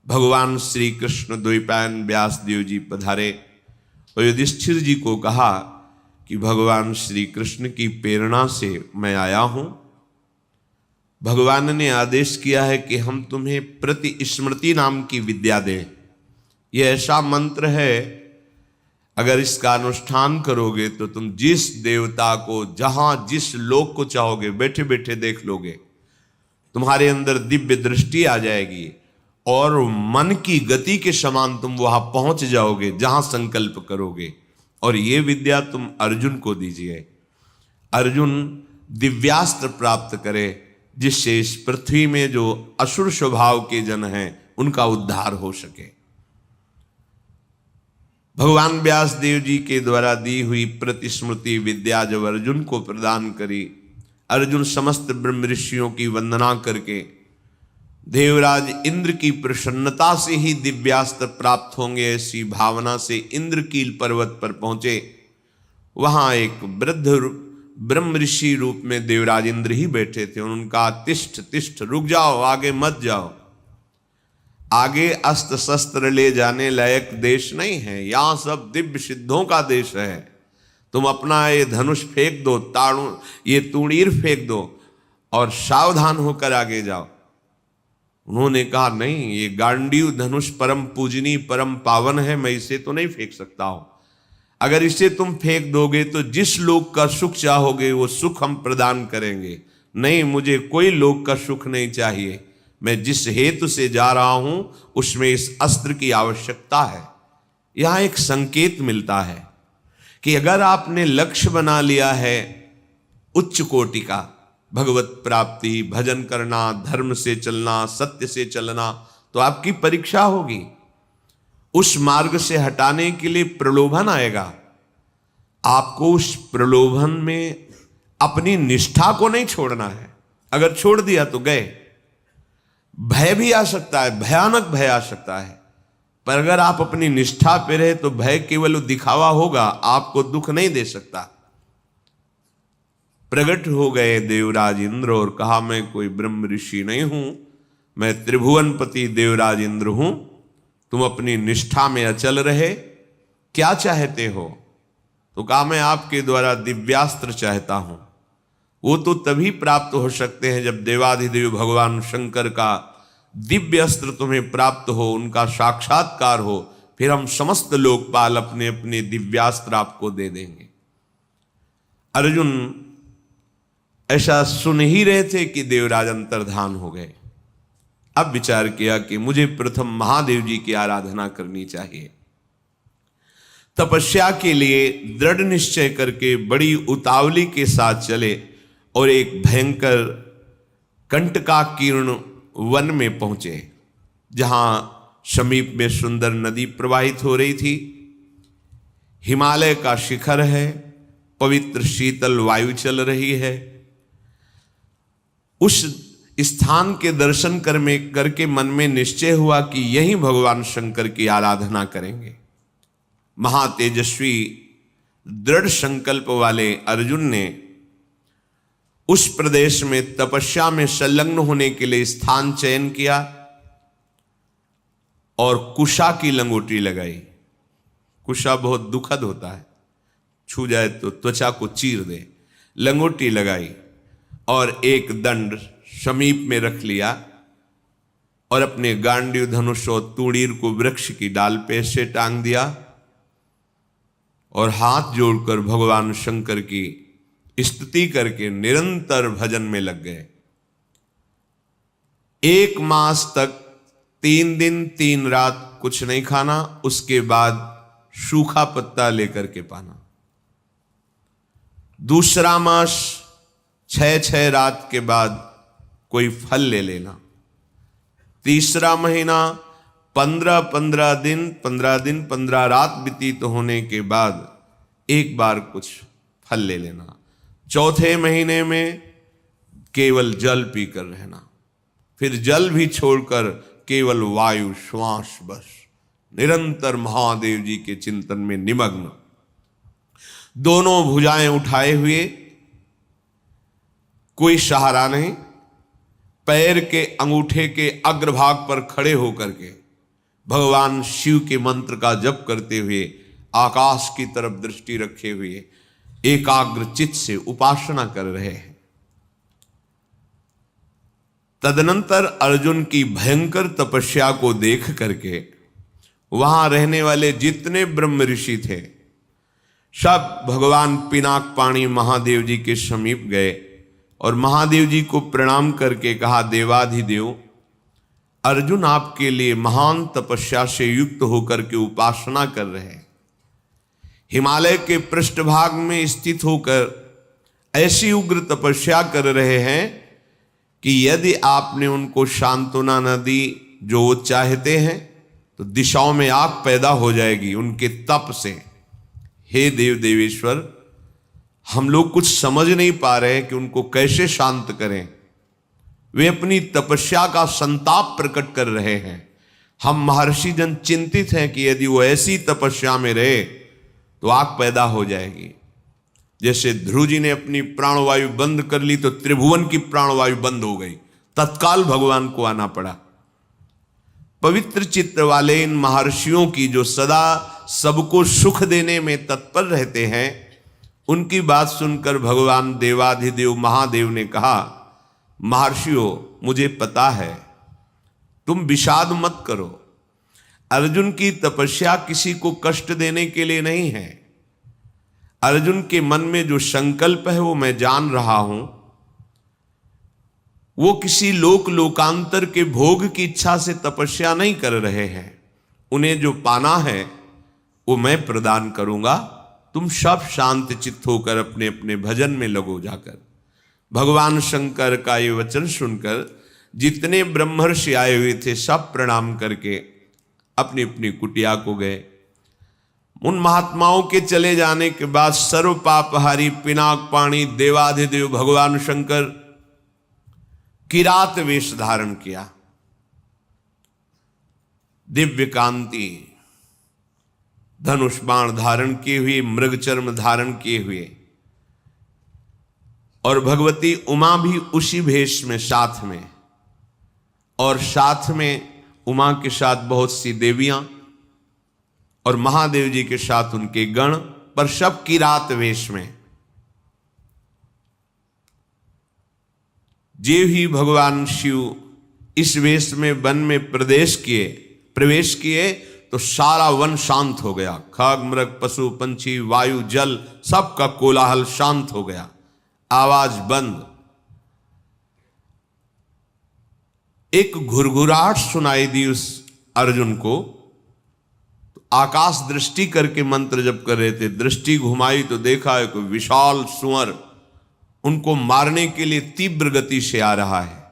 भगवान श्री कृष्ण द्वैपायन व्यास देव जी पधारे और युधिष्ठिर जी को कहा कि भगवान श्री कृष्ण की प्रेरणा से मैं आया हूं। भगवान ने आदेश किया है कि हम तुम्हें प्रतिस्मृति नाम की विद्या दें। यह ऐसा मंत्र है, अगर इसका अनुष्ठान करोगे तो तुम जिस देवता को जहां जिस लोक को चाहोगे बैठे बैठे देख लोगे। तुम्हारे अंदर दिव्य दृष्टि आ जाएगी और मन की गति के समान तुम वहां पहुंच जाओगे जहां संकल्प करोगे। और ये विद्या तुम अर्जुन को दीजिए। अर्जुन दिव्यास्त्र प्राप्त करे जिससे इस पृथ्वी में जो असुर स्वभाव के जन हैं उनका उद्धार हो सके। भगवान व्यास देव जी के द्वारा दी हुई प्रतिस्मृति विद्या जब अर्जुन को प्रदान करी, अर्जुन समस्त ब्रह्म ऋषियों की वंदना करके देवराज इंद्र की प्रसन्नता से ही दिव्यास्त्र प्राप्त होंगे ऐसी भावना से इंद्रकील पर्वत पर पहुंचे। वहां एक वृद्ध ब्रह्म ऋषि रूप में देवराज इंद्र ही बैठे थे। उनका तिष्ठ तिष्ठ, रुक जाओ, आगे मत जाओ, आगे अस्त्र शस्त्र ले जाने लायक देश नहीं है, यहां सब दिव्य सिद्धों का देश है। तुम अपना ये धनुष फेंक दो, ये तूणीर फेंक दो और सावधान होकर आगे जाओ। उन्होंने कहा नहीं, ये गांडीव धनुष परम पूजनी परम पावन है, मैं इसे तो नहीं फेंक सकता हूं। अगर इसे तुम फेंक दोगे तो जिस लोक का सुख चाहोगे वो सुख हम प्रदान करेंगे। नहीं, मुझे कोई लोक का सुख नहीं चाहिए, मैं जिस हेतु से जा रहा हूं उसमें इस अस्त्र की आवश्यकता है। यहां एक संकेत मिलता है कि अगर आपने लक्ष्य बना लिया है उच्च कोटि का, भगवत प्राप्ति, भजन करना, धर्म से चलना, सत्य से चलना, तो आपकी परीक्षा होगी। उस मार्ग से हटाने के लिए प्रलोभन आएगा। आपको उस प्रलोभन में अपनी निष्ठा को नहीं छोड़ना है। अगर छोड़ दिया तो गए। भय भी आ सकता है, भयानक भय आ सकता है, पर अगर आप अपनी निष्ठा पे रहे तो भय केवल दिखावा होगा, आपको दुख नहीं दे सकता। प्रकट हो गए देवराज इंद्र और कहा मैं कोई ब्रह्म ऋषि नहीं हूं, मैं त्रिभुवनपति देवराज इंद्र हूं। तुम अपनी निष्ठा में अचल रहे, क्या चाहते हो? तो कहा मैं आपके द्वारा दिव्यास्त्र चाहता हूं। वो तो तभी प्राप्त हो सकते हैं जब देवाधिदेव भगवान शंकर का दिव्य अस्त्र तुम्हें प्राप्त हो, उनका साक्षात्कार हो, फिर हम समस्त लोकपाल अपने अपने दिव्यास्त्र आपको दे देंगे। अर्जुन ऐसा सुन ही रहे थे कि देवराज अंतर्धान हो गए। अब विचार किया कि मुझे प्रथम महादेव जी की आराधना करनी चाहिए। तपस्या के लिए दृढ़ निश्चय करके बड़ी उतावली के साथ चले और एक भयंकर कंटकाकीर्ण वन में पहुंचे, जहां समीप में सुंदर नदी प्रवाहित हो रही थी। हिमालय का शिखर है, पवित्र शीतल वायु चल रही है। उस स्थान के दर्शन करके मन में निश्चय हुआ कि यहीं भगवान शंकर की आराधना करेंगे। महातेजस्वी दृढ़ संकल्प वाले अर्जुन ने उस प्रदेश में तपस्या में संलग्न होने के लिए स्थान चयन किया और कुशा की लंगोटी लगाई। कुशा बहुत दुखद होता है, छू जाए तो त्वचा को चीर दे। लंगोटी लगाई और एक दंड समीप में रख लिया और अपने गांडीव धनुष और तूणीर को वृक्ष की डाल पे से टांग दिया और हाथ जोड़कर भगवान शंकर की स्तुति करके निरंतर भजन में लग गए। 1 मास तक 3 दिन 3 रात कुछ नहीं खाना, उसके बाद सूखा पत्ता लेकर के पाना। दूसरा मास 6 रात के बाद कोई फल ले लेना। तीसरा महीना 15 दिन 15 रात व्यतीत होने के बाद एक बार कुछ फल ले लेना। चौथे महीने में केवल जल पीकर रहना, फिर जल भी छोड़कर केवल वायु श्वास, बस निरंतर महादेव जी के चिंतन में निमग्न। दोनों भुजाएं उठाए हुए, कोई सहारा नहीं, पैर के अंगूठे के अग्रभाग पर खड़े होकर के भगवान शिव के मंत्र का जप करते हुए आकाश की तरफ दृष्टि रखे हुए एकाग्र चित्त से उपासना कर रहे हैं। तदनंतर अर्जुन की भयंकर तपस्या को देख करके वहां रहने वाले जितने ब्रह्म ऋषि थे सब भगवान पिनाक पाणी महादेव जी के समीप गए और महादेव जी को प्रणाम करके कहा, देवाधिदेव, अर्जुन आपके लिए महान तपस्या से युक्त होकर के उपासना कर रहे हैं। हिमालय के पृष्ठभाग में स्थित होकर ऐसी उग्र तपस्या कर रहे हैं कि यदि आपने उनको सांत्वना न दी जो वो चाहते हैं तो दिशाओं में आग पैदा हो जाएगी उनके तप से। हे देव देवेश्वर, हम लोग कुछ समझ नहीं पा रहे कि उनको कैसे शांत करें। वे अपनी तपस्या का संताप प्रकट कर रहे हैं। हम महर्षि जन चिंतित हैं कि यदि वो ऐसी तपस्या में रहे तो आग पैदा हो जाएगी। जैसे ध्रुव जी ने अपनी प्राणवायु बंद कर ली तो त्रिभुवन की प्राणवायु बंद हो गई, तत्काल भगवान को आना पड़ा। पवित्र चित्त वाले इन महर्षियों की जो सदा सबको सुख देने में तत्पर रहते हैं, उनकी बात सुनकर भगवान देवाधिदेव महादेव ने कहा, महर्षियों, मुझे पता है, तुम विषाद मत करो। अर्जुन की तपस्या किसी को कष्ट देने के लिए नहीं है। अर्जुन के मन में जो संकल्प है वो मैं जान रहा हूं। वो किसी लोकांतर के भोग की इच्छा से तपस्या नहीं कर रहे हैं। उन्हें जो पाना है वो मैं प्रदान करूंगा। तुम सब शांत चित्त होकर अपने अपने भजन में लगो जाकर। भगवान शंकर का ये वचन सुनकर जितने ब्रह्मर्षि आए हुए थे सब प्रणाम करके अपनी अपनी कुटिया को गए। उन महात्माओं के चले जाने के बाद सर्व पापहारी पिनाक पाणी देवाधिदेव भगवान शंकर किरात वेश धारण किया। दिव्य कांति धनुष बाण धारण किए हुए, मृग चर्म धारण किए हुए, और भगवती उमा भी उसी भेष में साथ में, और साथ में उमा के साथ बहुत सी देवियां और महादेव जी के साथ उनके गण, पर सब किरात वेश में। जे ही भगवान शिव इस वेश में वन में प्रवेश किए तो सारा वन शांत हो गया। खग मृग पशु पंछी वायु जल सबका कोलाहल शांत हो गया, आवाज बंद। एक घुरघुराहट सुनाई दी उस अर्जुन को। आकाश दृष्टि करके मंत्र जप कर रहे थे, दृष्टि घुमाई तो देखा है कोई विशाल सुअर उनको मारने के लिए तीव्र गति से आ रहा है।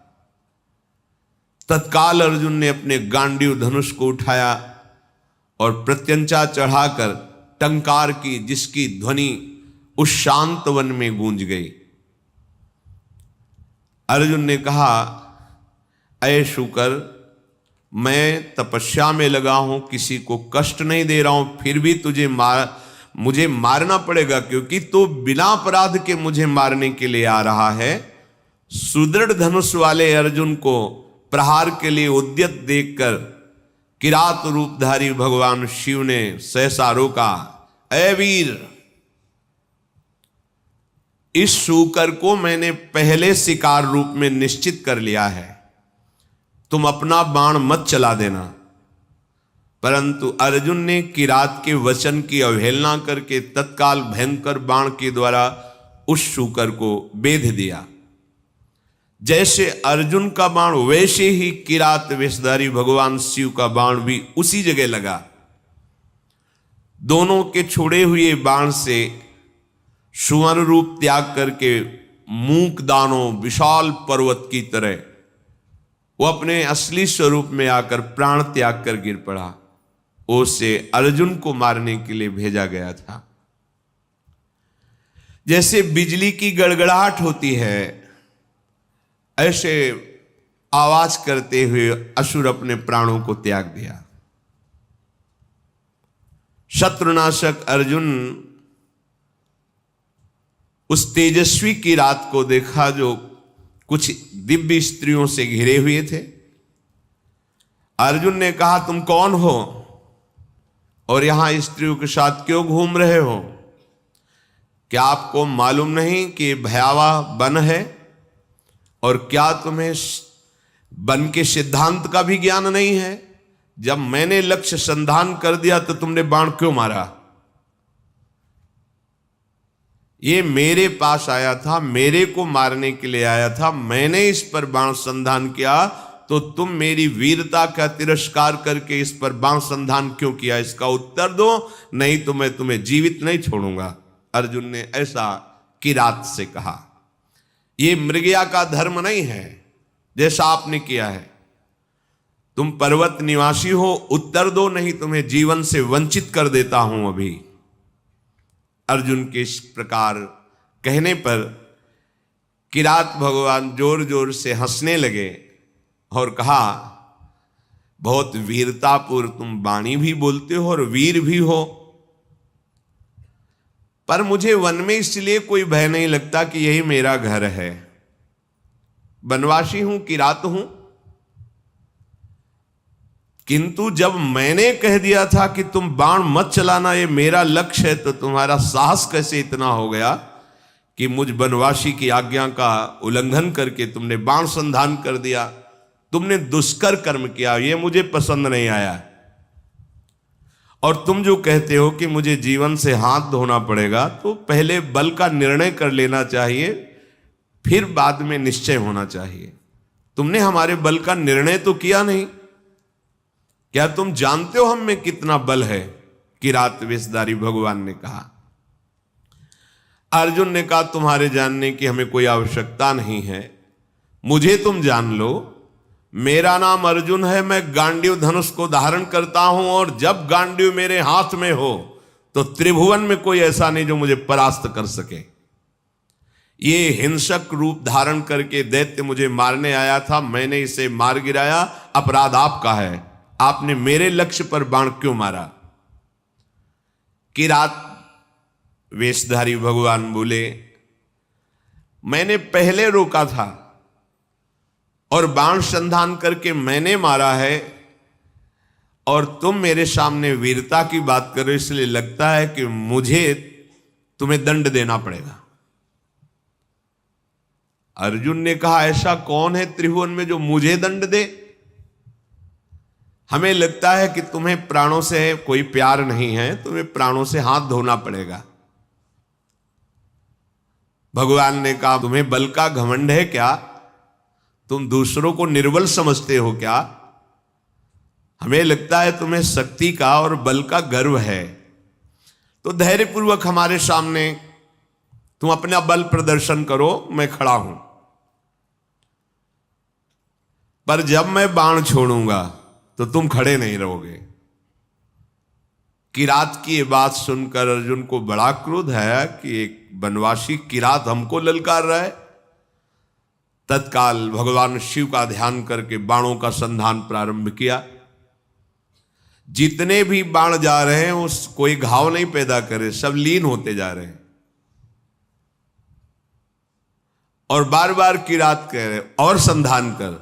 तत्काल अर्जुन ने अपने गांडीव धनुष को उठाया और प्रत्यंचा चढ़ाकर टंकार की, जिसकी ध्वनि उस शांत वन में गूंज गई। अर्जुन ने कहा, ऐ शुकर, मैं तपस्या में लगा हूं, किसी को कष्ट नहीं दे रहा हूं, फिर भी मुझे मारना पड़ेगा क्योंकि तो बिना अपराध के मुझे मारने के लिए आ रहा है। सुदृढ़ धनुष वाले अर्जुन को प्रहार के लिए उद्यत देखकर किरात रूपधारी भगवान शिव ने सहसा रोका। ऐ वीर, इस शूकर को मैंने पहले शिकार रूप में निश्चित कर लिया है, तुम अपना बाण मत चला देना। परंतु अर्जुन ने किरात के वचन की अवहेलना करके तत्काल भयंकर बाण के द्वारा उस शूकर को बेध दिया। जैसे अर्जुन का बाण वैसे ही किरात वेशधारी भगवान शिव का बाण भी उसी जगह लगा। दोनों के छोड़े हुए बाण से सुवर्ण रूप त्याग करके मूक दानों विशाल पर्वत की तरह वो अपने असली स्वरूप में आकर प्राण त्याग कर गिर पड़ा। उसे अर्जुन को मारने के लिए भेजा गया था। जैसे बिजली की गड़गड़ाहट होती है, ऐसे आवाज करते हुए असुर अपने प्राणों को त्याग दिया। शत्रुनाशक अर्जुन उस तेजस्वी की रात को देखा जो कुछ दिव्य स्त्रियों से घिरे हुए थे, अर्जुन ने कहा, तुम कौन हो और यहां स्त्रियों के साथ क्यों घूम रहे हो? क्या आपको मालूम नहीं कि भयावह वन है? और क्या तुम्हें वन के सिद्धांत का भी ज्ञान नहीं है? जब मैंने लक्ष्य संधान कर दिया तो तुमने बाण क्यों मारा? ये मेरे पास आया था, मेरे को मारने के लिए आया था, मैंने इस पर बाण संधान किया, तो तुम मेरी वीरता का तिरस्कार करके इस पर बाण संधान क्यों किया? इसका उत्तर दो, नहीं तो मैं तुम्हें जीवित नहीं छोड़ूंगा। अर्जुन ने ऐसा किरात से कहा। ये मृगया का धर्म नहीं है जैसा आपने किया है। तुम पर्वत निवासी हो, उत्तर दो, नहीं तुम्हें जीवन से वंचित कर देता हूं अभी। अर्जुन के इस प्रकार कहने पर किरात भगवान जोर जोर से हंसने लगे और कहा, बहुत वीरतापूर्ण तुम वाणी भी बोलते हो और वीर भी हो, पर मुझे वन में इसलिए कोई भय नहीं लगता कि यही मेरा घर है। वनवासी हूं, किरात हूं, किंतु जब मैंने कह दिया था कि तुम बाण मत चलाना, ये मेरा लक्ष्य है, तो तुम्हारा साहस कैसे इतना हो गया कि मुझ वनवासी की आज्ञा का उल्लंघन करके तुमने बाण संधान कर दिया? तुमने दुष्कर कर्म किया, ये मुझे पसंद नहीं आया। और तुम जो कहते हो कि मुझे जीवन से हाथ धोना पड़ेगा, तो पहले बल का निर्णय कर लेना चाहिए, फिर बाद में निश्चय होना चाहिए। तुमने हमारे बल का निर्णय तो किया नहीं। क्या तुम जानते हो हम में कितना बल है? किरात वेशधारी भगवान ने कहा। अर्जुन ने कहा, तुम्हारे जानने की हमें कोई आवश्यकता नहीं है, मुझे तुम जान लो। मेरा नाम अर्जुन है, मैं गांडीव धनुष को धारण करता हूं, और जब गांडीव मेरे हाथ में हो तो त्रिभुवन में कोई ऐसा नहीं जो मुझे परास्त कर सके। ये हिंसक रूप धारण करके दैत्य मुझे मारने आया था, मैंने इसे मार गिराया, अपराध आपका है। आपने मेरे लक्ष्य पर बाण क्यों मारा? किरात वेशधारी भगवान बोले, मैंने पहले रोका था और बाण संधान करके मैंने मारा है, और तुम मेरे सामने वीरता की बात करो, इसलिए लगता है कि मुझे तुम्हें दंड देना पड़ेगा। अर्जुन ने कहा, ऐसा कौन है त्रिभुवन में जो मुझे दंड दे? हमें लगता है कि तुम्हें प्राणों से कोई प्यार नहीं है, तुम्हें प्राणों से हाथ धोना पड़ेगा। भगवान ने कहा, तुम्हें बल का घमंड है क्या? तुम दूसरों को निर्बल समझते हो क्या? हमें लगता है तुम्हें शक्ति का और बल का गर्व है। तो धैर्यपूर्वक हमारे सामने तुम अपना बल प्रदर्शन करो, मैं खड़ा हूं। पर जब मैं बाण छोड़ूंगा तो तुम खड़े नहीं रहोगे। किरात की ये बात सुनकर अर्जुन को बड़ा क्रोध है कि एक वनवासी किरात हमको ललकार रहा है। तत्काल भगवान शिव का ध्यान करके बाणों का संधान प्रारंभ किया। जितने भी बाण जा रहे हैं उस कोई घाव नहीं पैदा करे, सब लीन होते जा रहे हैं। और बार बार किरात कह रहे, और संधान कर।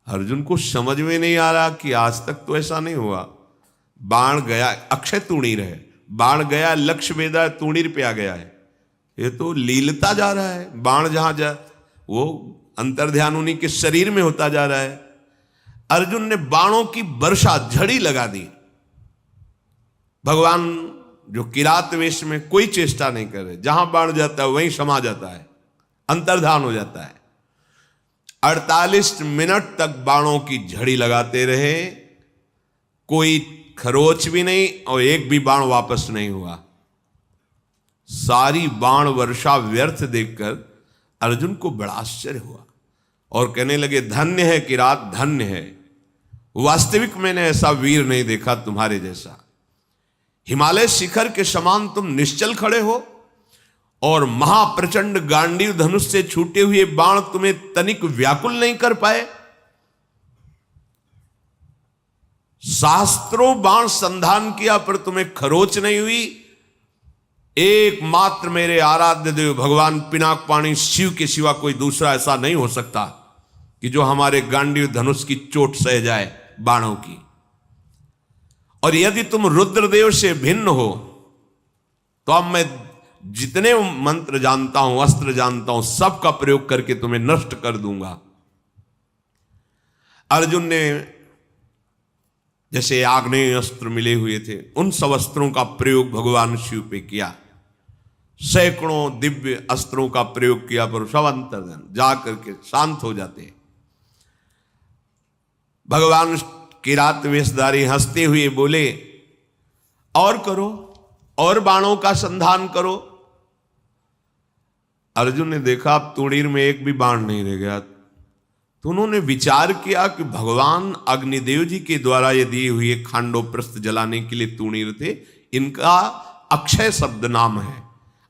अर्जुन को समझ में नहीं आ रहा कि आज तक तो ऐसा नहीं हुआ। बाण गया, अक्षय तूणीर है, बाण गया, लक्ष्य वेदा है, तूणीर पे आ गया है। ये तो लीलता जा रहा है। बाण जहां जा वो अंतर्ध्यान उन्हीं के शरीर में होता जा रहा है। अर्जुन ने बाणों की वर्षा, झड़ी लगा दी। भगवान जो किरात वेश में कोई चेष्टा नहीं कर रहे, जहां बाण जाता है वहीं समा जाता है, अंतर्धान हो जाता है। 48 मिनट तक बाणों की झड़ी लगाते रहे, कोई खरोच भी नहीं और एक भी बाण वापस नहीं हुआ। सारी बाण वर्षा व्यर्थ देखकर अर्जुन को बड़ा आश्चर्य हुआ और कहने लगे, धन्य है किरात, धन्य है। वास्तविक मैंने ऐसा वीर नहीं देखा तुम्हारे जैसा। हिमालय शिखर के समान तुम निश्चल खड़े हो और महाप्रचंड गांडीव धनुष से छूटे हुए बाण तुम्हें तनिक व्याकुल नहीं कर पाए। शास्त्रों बाण संधान किया पर तुम्हें खरोच नहीं हुई। एकमात्र मेरे आराध्य देव भगवान पिनाक पाणी शिव के सिवा कोई दूसरा ऐसा नहीं हो सकता कि जो हमारे गांडीव धनुष की चोट सह जाए बाणों की। और यदि तुम रुद्रदेव से भिन्न हो तो अब मैं जितने मंत्र जानता हूं, अस्त्र जानता हूं, सबका प्रयोग करके तुम्हें नष्ट कर दूंगा। अर्जुन ने जैसे आग्नेय अस्त्र मिले हुए थे, उन सब अस्त्रों का प्रयोग भगवान शिव पे किया। सैकड़ों दिव्य अस्त्रों का प्रयोग किया, पर सब अंतर्धन जा करके शांत हो जाते। भगवान किरात वेशधारी हंसते हुए बोले, और करो, और बाणों का संधान करो। अर्जुन ने देखा अब तूणीर में एक भी बाण नहीं रह गया, तो उन्होंने विचार किया कि भगवान अग्निदेव जी के द्वारा ये दिए हुए खांडोप्रस्थ जलाने के लिए तूणीर थे, इनका अक्षय शब्द नाम है,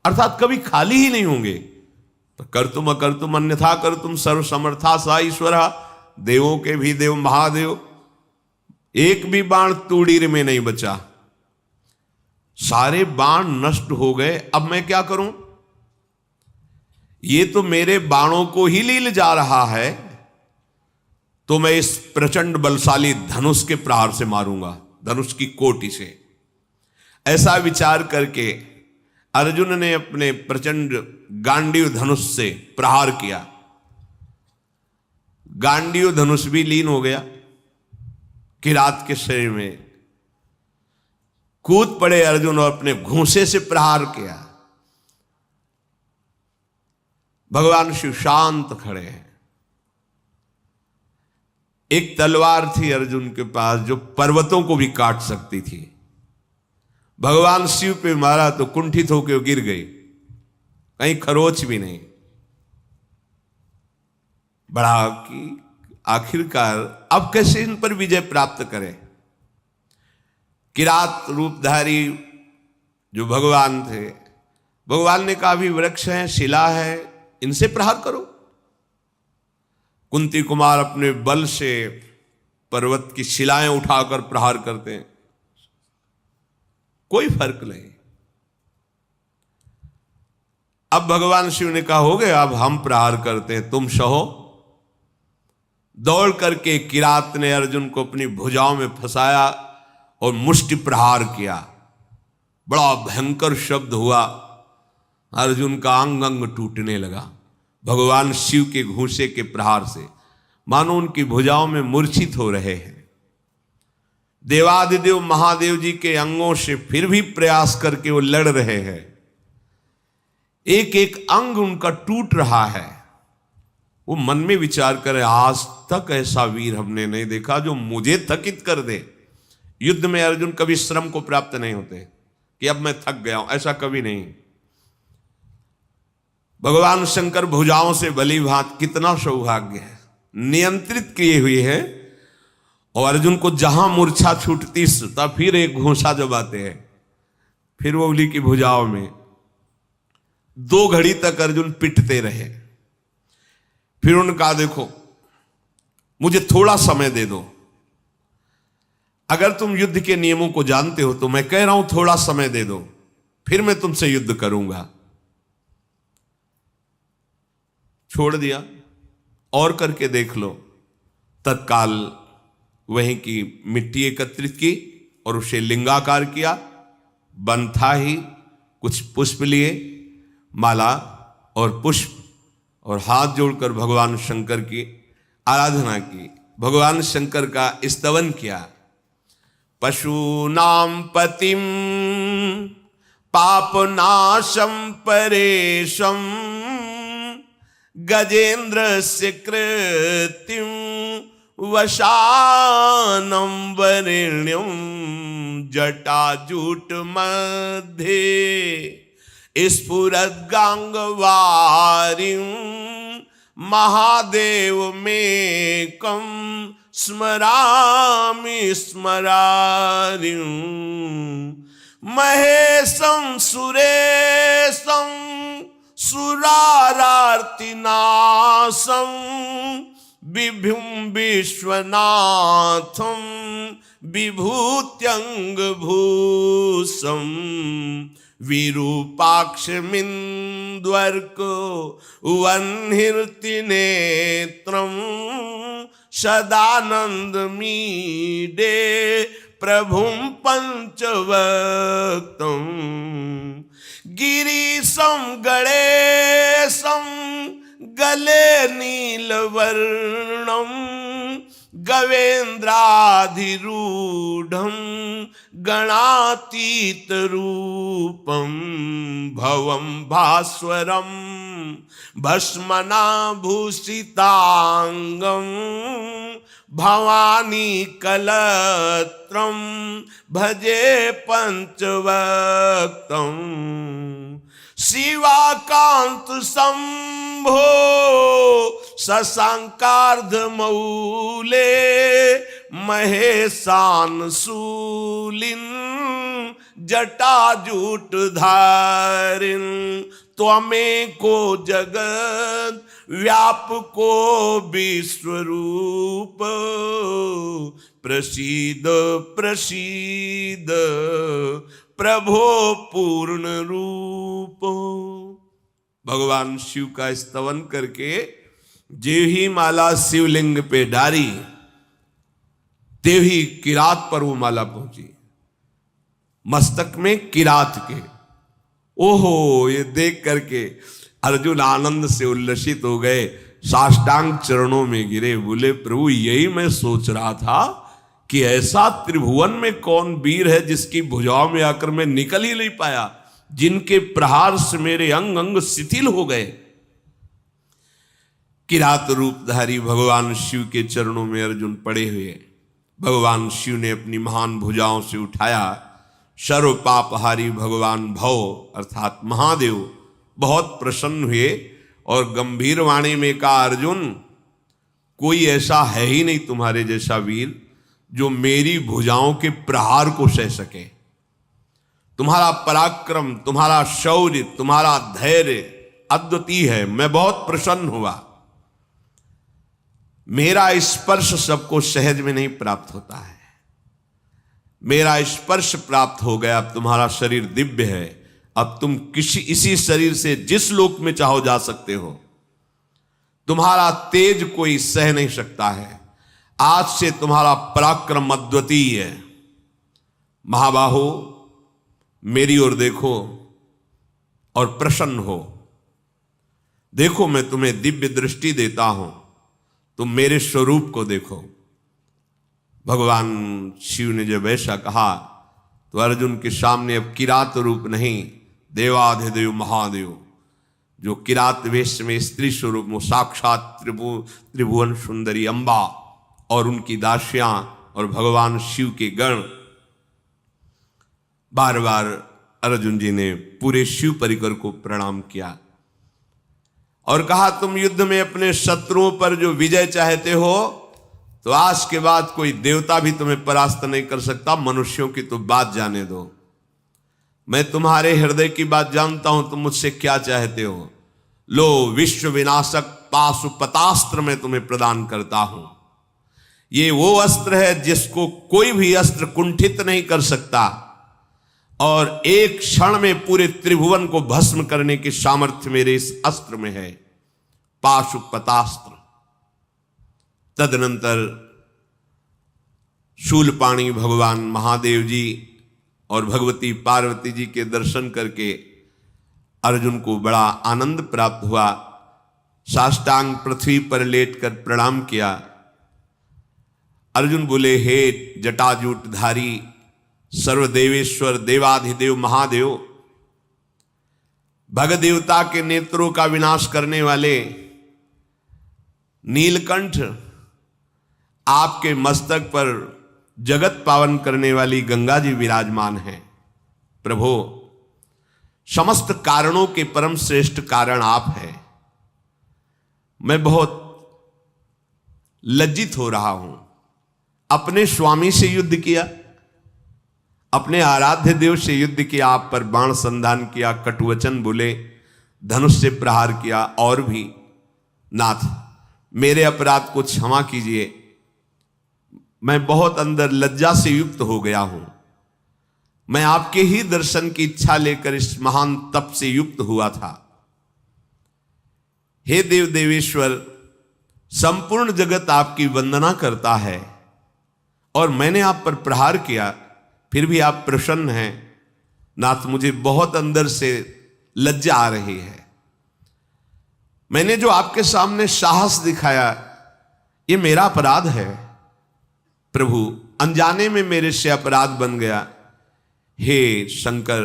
अर्थात कभी खाली ही नहीं होंगे। तो कर्तुम अकर्तुम अन्यथा कर्तुम सर्व समर्था सा ईश्वरा, देवों के भी देव महादेव। एक भी बाण तूणीर में नहीं बचा, सारे बाण नष्ट हो गए। अब मैं क्या करूं? ये तो मेरे बाणों को ही लील जा रहा है, तो मैं इस प्रचंड बलशाली धनुष के प्रहार से मारूंगा, धनुष की कोटि से। ऐसा विचार करके अर्जुन ने अपने प्रचंड गांडीव धनुष से प्रहार किया। गांडीव धनुष भी लीन हो गया किरात के शरीर में। कूद पड़े अर्जुन और अपने घूंसे से प्रहार किया। भगवान शिव शांत खड़े हैं। एक तलवार थी अर्जुन के पास जो पर्वतों को भी काट सकती थी। भगवान शिव पे मारा तो कुंठित होकर गिर गई, कहीं खरोच भी नहीं। बड़ा कि आखिरकार अब कैसे इन पर विजय प्राप्त करें। किरात रूपधारी जो भगवान थे, भगवान ने कहा, अभी वृक्ष है, शिला है, इनसे प्रहार करो। कुंती कुमार अपने बल से पर्वत की शिलाएं उठाकर प्रहार करते हैं, कोई फर्क नहीं। अब भगवान शिव ने कहा, हो गया, अब हम प्रहार करते हैं, तुम सहो। दौड़ करके किरात ने अर्जुन को अपनी भुजाओं में फंसाया और मुष्टि प्रहार किया। बड़ा भयंकर शब्द हुआ, अर्जुन का अंग अंग टूटने लगा भगवान शिव के घूंसे के प्रहार से, मानो उनकी भुजाओं में मूर्छित हो रहे हैं। देवादिदेव महादेव जी के अंगों से फिर भी प्रयास करके वो लड़ रहे हैं। एक एक अंग उनका टूट रहा है। वो मन में विचार करे, आज तक ऐसा वीर हमने नहीं देखा जो मुझे थकित कर दे। युद्ध में अर्जुन कभी श्रम को प्राप्त नहीं होते कि अब मैं थक गया हूं, ऐसा कभी नहीं। भगवान शंकर भुजाओं से भली भांत, कितना सौभाग्य है, नियंत्रित किए हुए हैं। और अर्जुन को जहां मूर्छा छूटती तब फिर एक घूंसा जबाते हैं, फिर वो उंगली की भुजाओं में 2 घड़ी तक अर्जुन पिटते रहे। फिर उनका, देखो मुझे थोड़ा समय दे दो, अगर तुम युद्ध के नियमों को जानते हो तो मैं कह रहा हूं थोड़ा समय दे दो, फिर मैं तुमसे युद्ध करूंगा। छोड़ दिया, और करके देख लो। तत्काल वहीं की मिट्टी एकत्रित की और उसे लिंगाकार किया। वन था ही, कुछ पुष्प लिए, माला और पुष्प, और हाथ जोड़कर भगवान शंकर की आराधना की, भगवान शंकर का स्तवन किया। पशूनां पतिं पापनाशं परेशं गजेन्द्रस्य कृतिं वशानं वरेण्यं जटाजूट मध्ये स्फुरद्गांगवारिं महादेवमेकं स्मरामि स्मरारिं महेशं सुरेशं सुरारार्तिनाशं विभुं विश्वनाथं विभूत्यंगभूषं विरूपाक्षमिन्द्वर्को वह्निर्ति नेत्रम् सदानन्दमीडे प्रभुं पंचवक्तं गिरीशं गणेशं गले नीलवर्णं गवेन्द्राधिरूढं गणातीतरूपं भवं भास्वरं भस्मनाभूषितांगं भवानी कलत्रं भजे पंचवक्तं शिवाकांत शंभो शशांकार्धमौले महेशान शूलिन जटाजूटधारिन त्वमेको जगत व्यापको विश्वरूप प्रसीद प्रसीद प्रभो पूर्ण रूप। भगवान शिव का स्तवन करके जे ही माला शिवलिंग पे डारी तेही किरात पर वो माला पहुंची, मस्तक में किरात के। ओहो, ये देख करके अर्जुन आनंद से उल्लसित हो गए, साष्टांग चरणों में गिरे, बोले प्रभु यही मैं सोच रहा था कि ऐसा त्रिभुवन में कौन वीर है जिसकी भुजाओं में आकर मैं निकल ही नहीं पाया, जिनके प्रहार से मेरे अंग अंग शिथिल हो गए। किरात रूपधारी भगवान शिव के चरणों में अर्जुन पड़े हुए, भगवान शिव ने अपनी महान भुजाओं से उठाया। सर्व पापहारी भगवान भव अर्थात महादेव बहुत प्रसन्न हुए और गंभीर वाणी में कहा, अर्जुन कोई ऐसा है ही नहीं तुम्हारे जैसा वीर जो मेरी भुजाओं के प्रहार को सह सके। तुम्हारा पराक्रम, तुम्हारा शौर्य, तुम्हारा धैर्य अद्वितीय है, मैं बहुत प्रसन्न हुआ। मेरा स्पर्श सबको सहज में नहीं प्राप्त होता है, मेरा स्पर्श प्राप्त हो गया। अब तुम्हारा शरीर दिव्य है, अब तुम इसी शरीर से जिस लोक में चाहो जा सकते हो। तुम्हारा तेज कोई सह नहीं सकता है, आज से तुम्हारा पराक्रम अद्वितीय है। महाबाहो मेरी ओर देखो और प्रसन्न हो, देखो मैं तुम्हें दिव्य दृष्टि देता हूं, तुम मेरे स्वरूप को देखो। भगवान शिव ने जब ऐसा कहा तो अर्जुन के सामने अब किरात रूप नहीं, देवाधिदेव महादेव जो किरात वेश में स्त्री स्वरूप में साक्षात त्रिभुवन सुंदरी अंबा और उनकी दासियां और भगवान शिव के गण, बार बार अर्जुन जी ने पूरे शिव परिकर को प्रणाम किया और कहा, तुम युद्ध में अपने शत्रुओं पर जो विजय चाहते हो तो आज के बाद कोई देवता भी तुम्हें परास्त नहीं कर सकता, मनुष्यों की तो बात जाने दो। मैं तुम्हारे हृदय की बात जानता हूं, तुम मुझसे क्या चाहते हो। लो विश्व विनाशक पाशुपतास्त्र मैं तुम्हें प्रदान करता हूं। ये वो अस्त्र है जिसको कोई भी अस्त्र कुंठित नहीं कर सकता और एक क्षण में पूरे त्रिभुवन को भस्म करने की सामर्थ्य मेरे इस अस्त्र में है, पाशुपतास्त्र। तदनंतर शूलपाणी भगवान महादेव जी और भगवती पार्वती जी के दर्शन करके अर्जुन को बड़ा आनंद प्राप्त हुआ। साष्टांग पृथ्वी पर लेटकर प्रणाम किया। अर्जुन बोले, हे जटाजूटधारी सर्वदेवेश्वर देवाधिदेव महादेव, भगदेवता के नेत्रों का विनाश करने वाले नीलकंठ, आपके मस्तक पर जगत पावन करने वाली गंगा जी विराजमान हैं। प्रभु समस्त कारणों के परम श्रेष्ठ कारण आप हैं। मैं बहुत लज्जित हो रहा हूं। अपने स्वामी से युद्ध किया, अपने आराध्य देव से युद्ध किया, आप पर बाण संधान किया, कटुवचन बोले, धनुष से प्रहार किया, और भी नाथ मेरे अपराध को क्षमा कीजिए। मैं बहुत अंदर लज्जा से युक्त हो गया हूं। मैं आपके ही दर्शन की इच्छा लेकर इस महान तप से युक्त हुआ था। हे देव देवेश्वर, संपूर्ण जगत आपकी वंदना करता है और मैंने आप पर प्रहार किया, फिर भी आप प्रसन्न हैं। नाथ, मुझे बहुत अंदर से लज्जा आ रही है। मैंने जो आपके सामने साहस दिखाया, ये मेरा अपराध है। प्रभु, अनजाने में मेरे से अपराध बन गया। हे शंकर,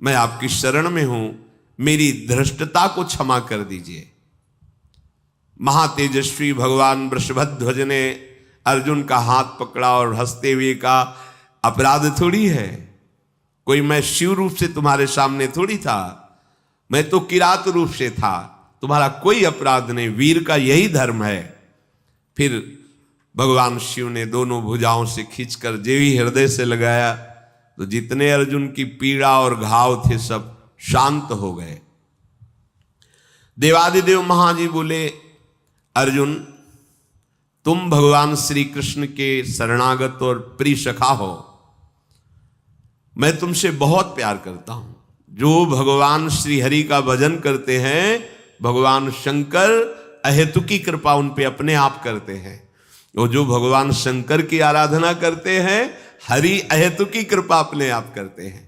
मैं आपकी शरण में हूं, मेरी धृष्टता को क्षमा कर दीजिए। महातेजस्वी भगवान वृषभध्वज ने अर्जुन का हाथ पकड़ा और हंसते हुए कहा, अपराध थोड़ी है, कोई मैं शिव रूप से तुम्हारे सामने थोड़ी था, मैं तो किरात रूप से था, तुम्हारा कोई अपराध नहीं, वीर का यही धर्म है। फिर भगवान शिव ने दोनों भुजाओं से खींचकर देवी हृदय से लगाया तो जितने अर्जुन की पीड़ा और घाव थे सब शांत हो गए। देवादिदेव महाजी बोले, अर्जुन, तुम भगवान श्री कृष्ण के शरणागत और प्रिय सखा हो, मैं तुमसे बहुत प्यार करता हूं। जो भगवान श्री हरि का भजन करते हैं, भगवान शंकर अहेतुकी कृपा उन पे अपने आप करते हैं। और जो भगवान शंकर की आराधना करते हैं, हरि अहेतुकी कृपा अपने आप करते हैं।